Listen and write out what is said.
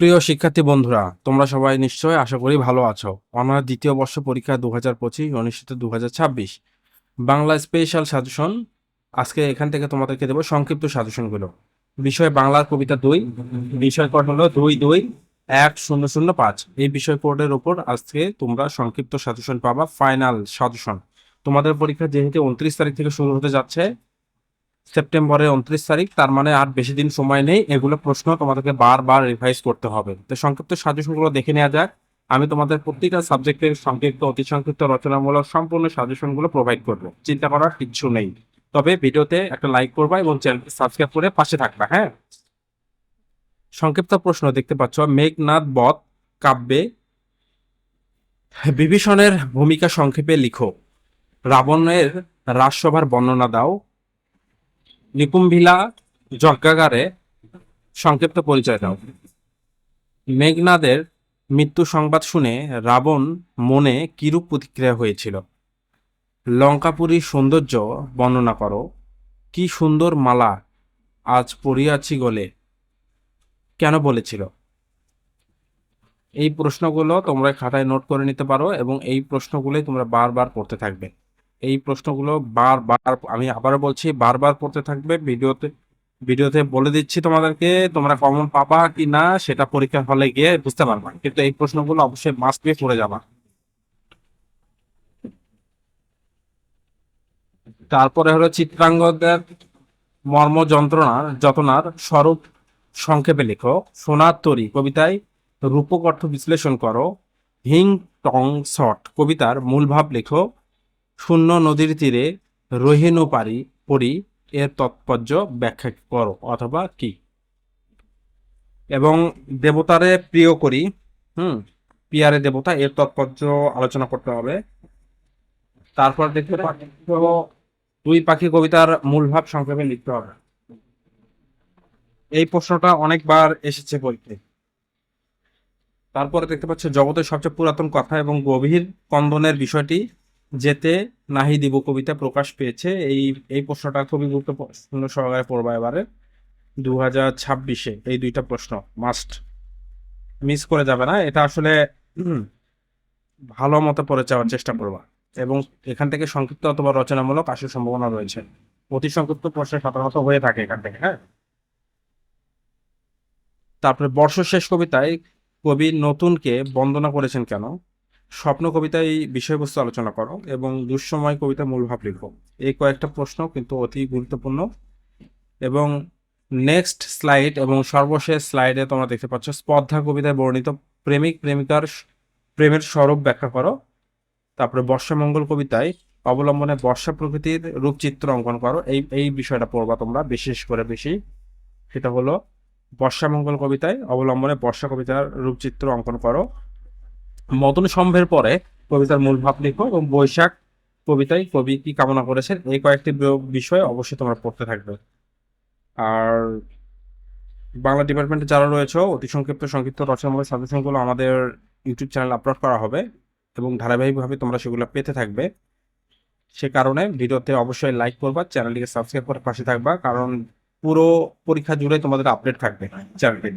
প্রিয় শিক্ষার্থী বন্ধুরা, তোমরা সবাই নিশ্চয়ই আশা করি ভালো আছো। অনার্স দ্বিতীয় বর্ষ পরীক্ষা 2025 অনুষ্ঠিত 2026 বাংলা স্পেশাল সাজেশন। আজকে এখান থেকে তোমাদেরকে দেবো সংক্ষিপ্ত সাজেশনগুলো। বিষয় বাংলার কবিতা 2, বিষয় কোড হলো 221005। এই বিষয় কোডের উপর আজকে তোমরা সংক্ষিপ্ত সাজেশন পাবা, ফাইনাল সাজেশন। তোমাদের পরীক্ষা যেহেতু 29 তারিখ থেকে শুরু হতে যাচ্ছে, সেপ্টেম্বরের 29 তারিখ, তার মানে আর বেশি দিন সময় নেই। এগুলো প্রশ্ন তোমাদেরকে বারবার রিভাইজ করতে হবে। তো সংক্ষিপ্ত সাজেশনগুলো দেখে নেওয়া যাক। আমি তোমাদের প্রত্যেকটা সাবজেক্টের সংক্ষিপ্ত, অতি সংক্ষিপ্ত, রচনামূলক সম্পূর্ণ সাজেশনগুলো প্রোভাইড করবো, চিন্তা করার কিচ্ছু নেই। তবে ভিডিওতে একটা লাইক করবা এবং চ্যানেলটি সাবস্ক্রাইব করে পাশে থাকবা। হ্যাঁ, সংক্ষিপ্ত প্রশ্ন দেখতে পাচ্ছ। মেঘনাদ বধ কাব্যে বিভীষণের ভূমিকা সংক্ষেপে লিখো। রাবণের রাজসভার বর্ণনা দাও। নিকুম্ভিলা যজ্ঞাগারে সংক্ষিপ্ত পরিচয় দাও। মেঘনাদের মৃত্যু সংবাদ শুনে রাবণ মনে কিরূপ প্রতিক্রিয়া হয়েছিল। লঙ্কাপুরীর সৌন্দর্য বর্ণনা করো। কি সুন্দর মালা আজ পরিয়াছি গলে, কেন বলেছিল। এই প্রশ্নগুলো তোমরা খাতায় নোট করে নিতে পারো এবং এই প্রশ্নগুলোই তোমরা বারবার পড়তে থাকবে। এই প্রশ্নগুলো বারবার, আমি আবারও বলছি, বারবার পড়তে থাকবে। ভিডিওতে বলে দিচ্ছি তোমাদেরকে, তোমরা কমন পাবা কি না সেটা পরীক্ষার হলে গিয়ে বুঝতে পারবা, কিন্তু এই প্রশ্নগুলো অবশ্যই মাস্ট বি পড়ে যাবা। তারপরে হলো চিত্রাঙ্গদের মর্ম যন্ত্রণার যতনার স্বরূপ সংক্ষেপে লেখো। সোনার তরী কবিতায় রূপক অর্থ বিশ্লেষণ করো। হিং টং শট কবিতার মূল ভাব লেখো। শূন্য নদীর তীরে রহিনু পারি পরি এর তাৎপর্য ব্যাখ্যা করো অথবা কি। এবং দেবতারে প্রিয় করি, পিয়ারে দেবতা, এর তাৎপর্য আলোচনা করতে হবে। তারপর দেখতে পাচ্ছ দুই পাখি কবিতার মূল ভাব সংক্ষেপে লিখতে হবে। এই প্রশ্নটা অনেকবার এসেছে পরীক্ষায়। তারপরে দেখতে পাচ্ছ জগতের সবচেয়ে পুরাতন কথা এবং গভীর কন্দনের বিষয়টি যেতে নাহি দিব কবিতা প্রকাশ পেয়েছে। এই প্রশ্নটা খুবই গুরুত্বপূর্ণ সহকারে পড়বা এবারে 2026-এ। এই দুইটা প্রশ্ন মাস্ট, মিস করে যাবে না। এটা আসলে ভালো মতো পড়ে যাওয়ার চেষ্টা করবা এবং এখান থেকে সংক্ষিপ্ত অথবা রচনামূলক আসার সম্ভাবনা রয়েছে। অতি সংক্ষিপ্ত প্রশ্ন সাধারণত হয়ে থাকে এখান থেকে। হ্যাঁ, তারপরে বর্ষশেষ কবিতায় কবি নতুনকে বন্দনা করেছেন কেন। স্বপ্ন কবিতায় বিষয়বস্তু আলোচনা করো এবং দুঃসময় কবিতা মূল ভাব লিখো। এই কয়েকটা প্রশ্ন কিন্তু অতি গুরুত্বপূর্ণ। এবং নেক্সট স্লাইড এবং সর্বশেষ স্লাইডে তোমরা দেখতে পাচ্ছ স্পর্ধা কবিতায় বর্ণিত প্রেমিক প্রেমিকার প্রেমের স্বরূপ ব্যাখ্যা করো। তারপরে বর্ষামঙ্গল কবিতায় অবলম্বনে বর্ষা প্রকৃতির রূপচিত্র অঙ্কন করো। এই বিষয়টা পড়বা তোমরা বিশেষ করে বেশি। সেটা হলো বর্ষামঙ্গল কবিতায় অবলম্বনে বর্ষা কবিতার রূপচিত্র অঙ্কন করো। মদন সম্ভের পরে কবিতার মূল ভাব লিখো এবং বৈশাখ কবিতায় কবি কি কামনা করেছেন। এই কয়েকটি বিষয় অবশ্যই তোমরা পড়তে থাকবে। আর বাংলা ডিপার্টমেন্টে যারা রয়েছে, অতি সংক্ষিপ্ত সংক্ষিপ্ত রচনামূলক সাজেশনগুলো আমাদের ইউটিউব চ্যানেলে আপলোড করা হবে এবং ধারাবাহিকভাবে তোমরা সেগুলো পেতে থাকবে। সে কারণে ভিডিওতে অবশ্যই লাইক করবা, চ্যানেলটিকে সাবস্ক্রাইব করে পাশে থাকবা, কারণ পুরো পরীক্ষা জুড়ে তোমাদের আপডেট থাকবে চ্যানেলটি।